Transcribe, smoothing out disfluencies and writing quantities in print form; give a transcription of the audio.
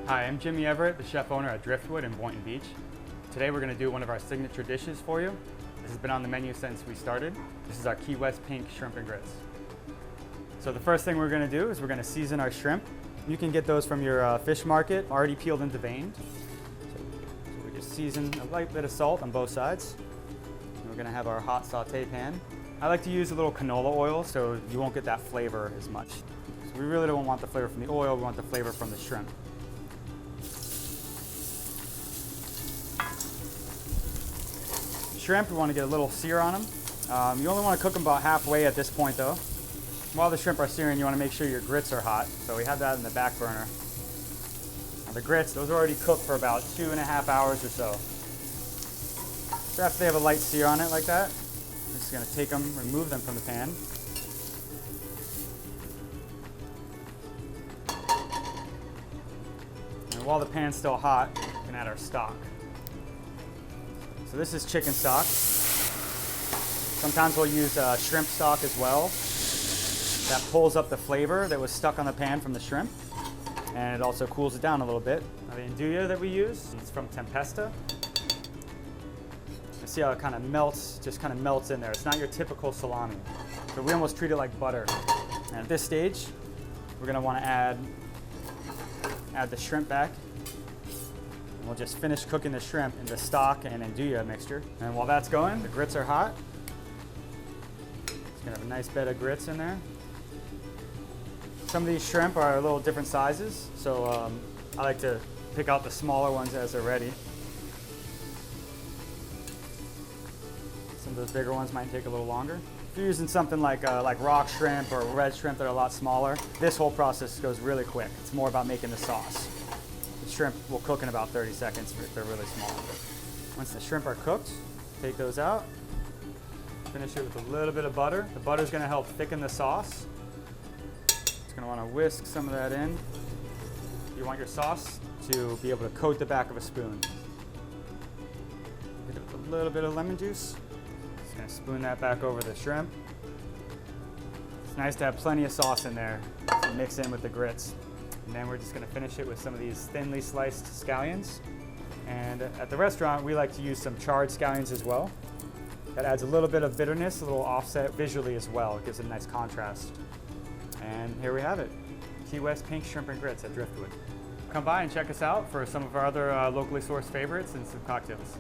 Hi, I'm Jimmy Everett, the chef owner at Driftwood in Boynton Beach. Today we're going to do one of our signature dishes for you. This has been on the menu since we started. This is our Key West pink shrimp and grits. So the first thing we're going to do is we're going to season our shrimp. You can get those from your fish market, already peeled into vein. So we just season a light bit of salt on both sides. And we're going to have our hot saute pan. I like to use a little canola oil so you won't get that flavor as much. So we really don't want the flavor from the oil, we want the flavor from the shrimp. Shrimp, we want to get a little sear on them. You only want to cook them about halfway at this point though. While the shrimp are searing, you want to make sure your grits are hot. So we have that in the back burner. Now the grits, those are already cooked for about 2.5 hours or so. So after they have a light sear on it like that, I'm just going to take them, remove them from the pan. And while the pan's still hot, we can add our stock. So this is chicken stock. Sometimes we'll use shrimp stock as well. That pulls up the flavor that was stuck on the pan from the shrimp, and it also cools it down a little bit. Now the andouille that we use is from Tempesta. You see how it kind of melts, just kind of melts in there. It's not your typical salami. So we almost treat it like butter. And at this stage, we're going to want to add the shrimp back. We'll just finish cooking the shrimp in the stock and andouille mixture. And while that's going, the grits are hot. It's gonna have a nice bed of grits in there. Some of these shrimp are a little different sizes, so I like to pick out the smaller ones as they're ready. Some of those bigger ones might take a little longer. If you're using something like rock shrimp or red shrimp that are a lot smaller, this whole process goes really quick. It's more about making the sauce. The shrimp will cook in about 30 seconds if they're really small. Once the shrimp are cooked, take those out. Finish it with a little bit of butter. The butter is going to help thicken the sauce. Just going to want to whisk some of that in. You want your sauce to be able to coat the back of a spoon. Hit it with a little bit of lemon juice. Just going to spoon that back over the shrimp. It's nice to have plenty of sauce in there to mix in with the grits. And then we're just going to finish it with some of these thinly sliced scallions. And at the restaurant, we like to use some charred scallions as well. That adds a little bit of bitterness, a little offset visually as well. It gives it a nice contrast. And here we have it, Key West pink shrimp and grits at Driftwood. Come by and check us out for some of our other locally sourced favorites and some cocktails.